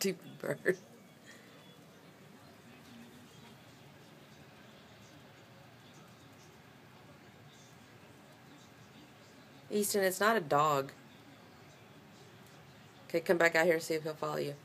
Stupid bird. Easton, it's not a dog. Okay, come back out here and see if he'll follow you.